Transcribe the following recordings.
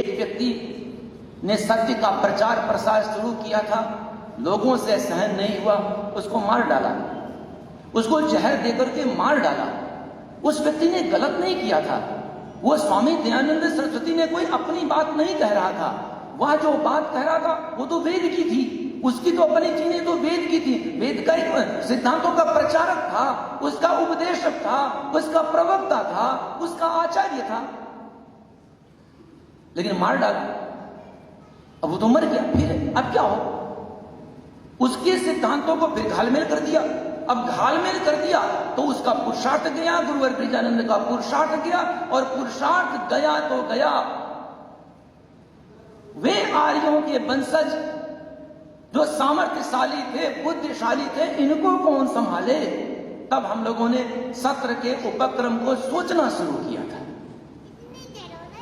एक व्यक्ति ने सत्य का प्रचार प्रसार शुरू किया था, लोगों से सहन नहीं हुआ, उसको मार डाला, उसको जहर देकर के मार डाला। उस व्यक्ति ने गलत नहीं किया था, वो स्वामी दयानंद सरस्वती ने कोई अपनी बात नहीं कह रहा था, वह जो बात कह रहा था वो तो वेद की थी, उसकी तो अपनी चीजें तो वेद की थी, वेद का एक सिद्धांतों का प्रचारक था, उसका उपदेशक था, उसका प्रवक्ता था, उसका आचार्य था, लेकिन मार डाला। अब वो तो मर गया, फिर अब क्या हो, उसके सिद्धांतों को फिर घालमेल कर दिया। अब घालमेल कर दिया तो उसका पुरुषार्थ गया, गुरुवर ब्रजानंद का पुरुषार्थ गया, और पुरुषार्थ गया तो गया। वे आर्यों के वंशज जो सामर्थ्यशाली थे, बुद्धिशाली थे, इनको कौन संभाले? तब हम लोगों ने सत्र के उपक्रम को सोचना शुरू किया था।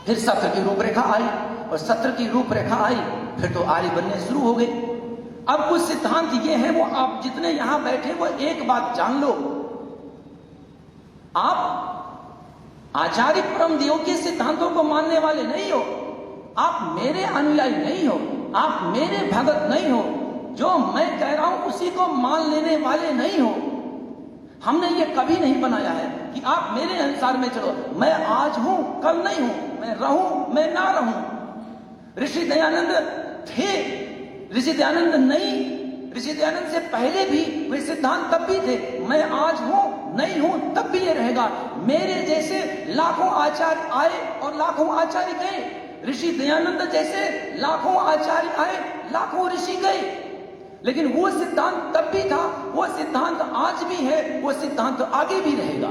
फिर सत्र की रूपरेखा आई, और सत्र की रूपरेखा आई फिर तो आर्य बनने शुरू हो गए। अब कुछ सिद्धांत ये हैं, वो आप जितने यहां बैठे वो एक बात जान लो, आप आचार्य परमदेव के सिद्धांतों को मानने वाले नहीं हो, आप मेरे अनुयायी नहीं हो, आप मेरे भगत नहीं हो, जो मैं कह रहा हूं उसी को मान लेने वाले नहीं हो। हमने ये कभी नहीं बनाया है कि आप मेरे अनुसार में चलो, मैं आज हूं कल नहीं हूं, मैं रहूं मैं ना रहूं। ऋषि दयानंद थे, ऋषि दयानंद नहीं, ऋषि दयानंद से पहले भी वे सिद्धांत तब भी थे, मैं आज हूं नहीं हूं तब भी ये रहेगा। मेरे जैसे लाखों आचार्य आए और लाखों आचार्य गए, ऋषि दयानंद जैसे लाखों आचार्य आए, लाखों ऋषि गए, लेकिन वो सिद्धांत तब भी था, वो सिद्धांत आज भी है, वो सिद्धांत आगे भी रहेगा।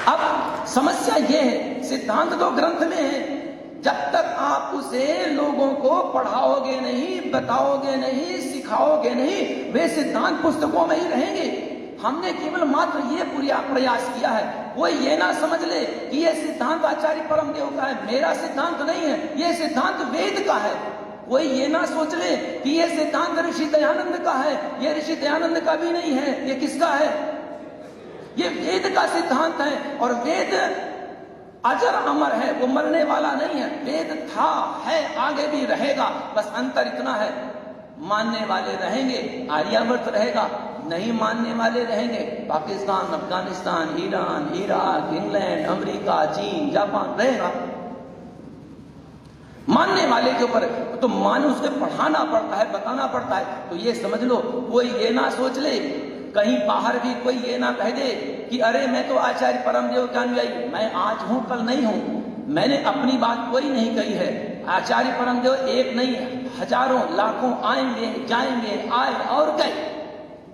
अब समस्या ये है, सिद्धांत तो ग्रंथ में है, जब तक आप उसे लोगों को पढ़ाओगे नहीं, बताओगे नहीं, सिखाओगे नहीं, वे सिद्धांत पुस्तकों में ही रहेंगे। हमने केवल मात्र ये प्रयास किया है, कोई ये ना समझ ले कि ये सिद्धांत आचार्य परमदेव का है, मेरा सिद्धांत नहीं है, ये सिद्धांत वेद का है। कोई ये ना सोच ले कि ये सिद्धांत ऋषि दयानंद का है, ये ऋषि दयानंद का भी नहीं है, ये किसका है? ये वेद का सिद्धांत है, और वेद अजर अमर है, वो मरने वाला नहीं है। वेद था, है, आगे भी रहेगा, बस अंतर इतना है, मानने वाले रहेंगे, आर्यावर्त रहेगा, नहीं मानने वाले रहेंगे Pakistan, Afghanistan, Iran, Iraq, England, America, चीन, जापान रहेगा। मानने वाले के ऊपर तो मान उसके पढ़ाना पड़ता है, बताना पड़ता है। तो ये समझ लो, कोई ये ना सोच ले, कहीं बाहर भी कोई ये ना कह दे कि अरे मैं तो आचार्य परमदेव का अनुयायी, मैं आज हूं कल नहीं हूं। मैंने अपनी बात कोई नहीं कही है, आचार्य परमदेव एक नहीं है, हजारों लाखों आएंगे जाएंगे, आए और गए,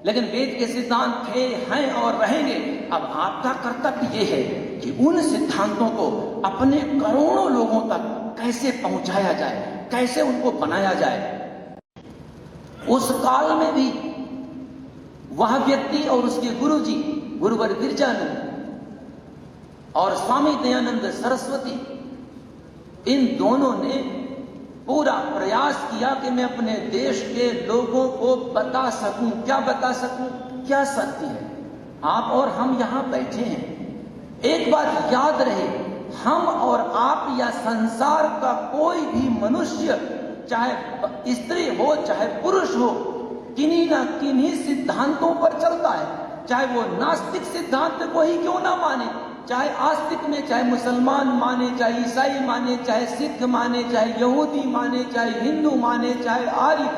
लेकिन वेद के सिद्धांत थे, हैं और रहेंगे। अब आपका कर्तव्य यह है कि उन सिद्धांतों को अपने करोड़ों लोगों तक कैसे पहुंचाया जाए, कैसे उनको बनाया जाए। उस काल में भी वह व्यक्ति और उसके गुरुजी गुरुवर बिरजानंद और स्वामी दयानंद सरस्वती, इन दोनों ने पूरा प्रयास किया कि मैं अपने देश के लोगों को बता सकूं। क्या बता सकूं? क्या सत्य है। आप और हम यहां बैठे हैं, एक बात याद रहे, हम और आप या संसार का कोई भी मनुष्य, चाहे स्त्री हो चाहे पुरुष हो, किन्हीं ना किन्हीं सिद्धांतों पर चलता है, चाहे वो नास्तिक सिद्धांत को ही क्यों ना माने, चाहे आस्तिक में, चाहे मुसलमान माने, चाहे ईसाई माने, चाहे सिख माने, चाहे यहूदी माने, चाहे हिंदू माने, चाहे आर्य,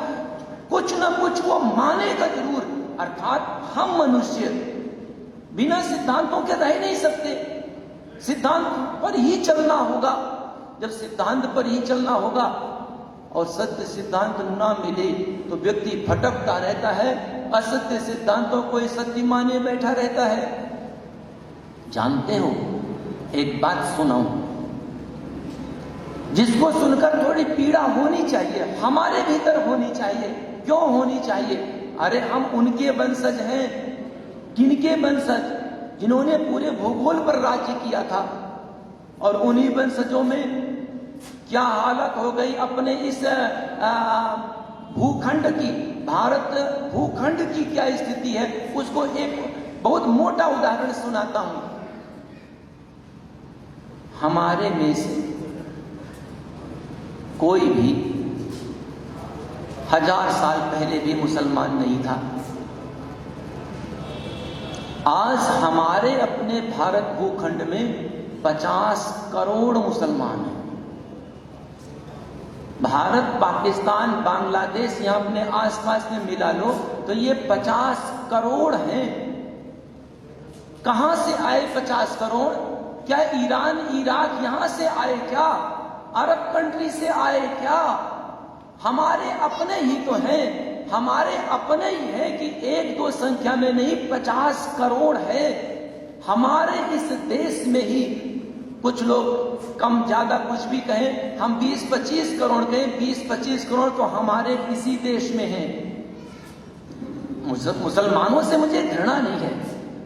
कुछ ना कुछ वो मानेगा जरूर। अर्थात हम मनुष्य बिना सिद्धांतों के रह नहीं सकते, सिद्धांत पर ही चलना होगा। जब सिद्धांत पर ही चलना होगा और सत्य सिद्धांत ना मिले तो व्यक्ति भटकता रहता है, असत्य सिद्धांतों को सत्य माने बैठा रहता है। जानते हो, एक बात सुनाऊं जिसको सुनकर थोड़ी पीड़ा होनी चाहिए, हमारे भीतर होनी चाहिए। क्यों होनी चाहिए? अरे हम उनके वंशज हैं। किनके वंशज? जिन्होंने पूरे भूगोल पर राज्य किया था, और उन्हीं वंशजों में क्या हालत हो गई अपने इस भूखंड की, भारत भूखंड की क्या स्थिति है, उसको एक बहुत मोटा उदाहरण सुनाता हूं। हमारे में से कोई भी 1000 साल पहले भी मुसलमान नहीं था। आज हमारे अपने भारत भूखंड में 50 करोड़ मुसलमान हैं। भारत, पाकिस्तान, बांग्लादेश यहां अपने आसपास में मिला लो तो ये 50 करोड़ हैं। कहां से आए 50 करोड़? क्या ईरान, इराक यहां से आए क्या? अरब कंट्री से आए क्या? हमारे अपने ही तो हैं, हमारे अपने ही हैं कि 1-2 संख्या में नहीं, 50 करोड़ है। हमारे इस देश में ही कुछ लोग कम ज्यादा कुछ भी कहें, हम 20-25 करोड़ कहें, 20-25 करोड़ तो हमारे इसी देश में हैं। मुसलमानों से मुझे घृणा नहीं है,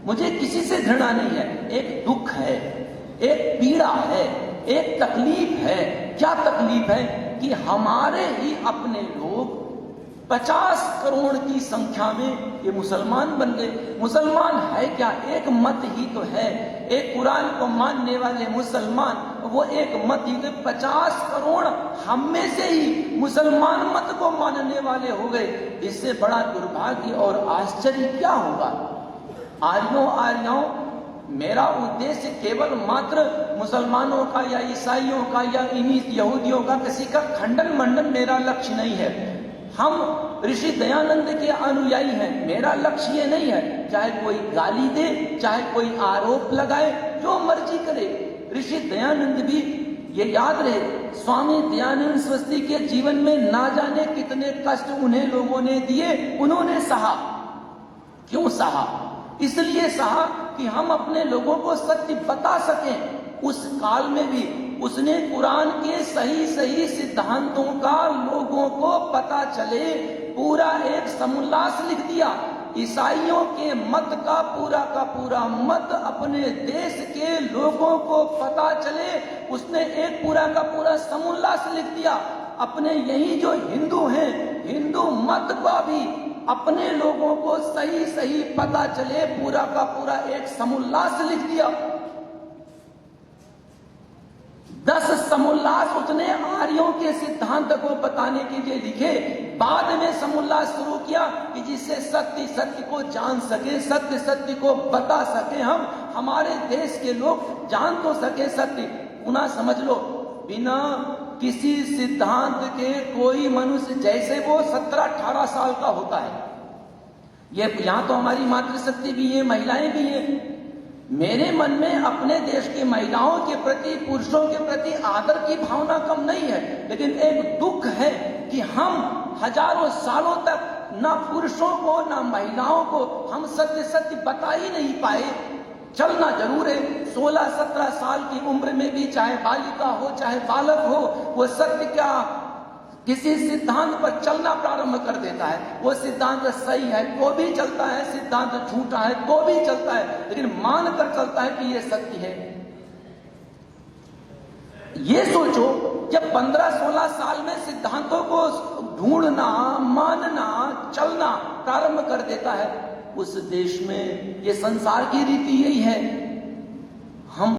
मुझे किसी से घृणा नहीं है। एक दुख है, एक पीड़ा है, एक तकलीफ है। क्या तकलीफ है? कि हमारे ही अपने लोग 50 करोड़ की संख्या में ये मुसलमान बन गए। मुसलमान है क्या? एक मत ही तो है, एक कुरान को मानने वाले मुसलमान, वो एक मत ही तो। 50 करोड़ हम में से ही मुसलमान मत को मानने वाले हो गए। इससे बड़ा दुर्भाग्य और आश्चर्य क्या होगा? आर्यों, मेरा उद्देश्य केवल मात्र मुसलमानों का या ईसाइयों का या इन्हीं यहूदियों का किसी का खंडन मंडन मेरा लक्ष्य नहीं है। हम ऋषि दयानंद के अनुयायी हैं, मेरा लक्ष्य ये नहीं है। चाहे कोई गाली दे, चाहे कोई आरोप लगाए, जो मर्जी करे। ऋषि दयानंद भी, ये याद रहे, स्वामी दयानंद सरस्वती के जीवन में ना जाने कितने कष्ट उन्हें लोगों ने दिए, उन्होंने सहा। क्यों सहा? इसलिए सहा कि हम अपने लोगों को सत्य बता सकें। उस काल में भी उसने कुरान के सही सही सिद्धांतों का लोगों को पता चले पूरा एक समोल्लास लिख दिया। ईसाइयों के मत का पूरा मत अपने देश के लोगों को पता चले, उसने एक पूरा का पूरा समोल्लास लिख दिया। अपने यही जो हिंदू हैं, हिंदू मत का भी अपने लोगों को सही सही पता चले, पूरा का पूरा एक समोल्लास लिख दिया। 10 समोल्लास उसने आर्यों के सिद्धांत को बताने के लिए लिखे। बाद में समोल्लास शुरू किया कि जिससे सत्य को जान सके, सत्य को बता सके। हम, हमारे देश के लोग जान तो सके सत्य। पुनः समझ लो, बिना किसी सिद्धांत के कोई मनुष्य, जैसे वो 17-18 साल का होता है, ये यहां तो हमारी मातृशक्ति भी है, महिलाएं भी हैं। मेरे मन में अपने देश की महिलाओं के प्रति, पुरुषों के प्रति आदर की भावना कम नहीं है, लेकिन एक दुख है कि हम हजारों सालों तक ना पुरुषों को ना महिलाओं को हम सत्य बता ही नहीं पाए। चलना जरूर है, 16-17 साल की उम्र में भी, चाहे बालिका हो चाहे बालक हो, वो सत्य क्या किसी सिद्धांत पर चलना प्रारंभ कर देता है। वो सिद्धांत सही है तो भी चलता है, सिद्धांत झूठा है तो भी चलता है, लेकिन मानकर चलता है कि ये सत्य है। ये सोचो, जब 15-16 साल में सिद्धांतों को ढूंढना, मानना, चलना प्रारंभ कर देता है, उस देश में ये संसार की रीति यही है। हम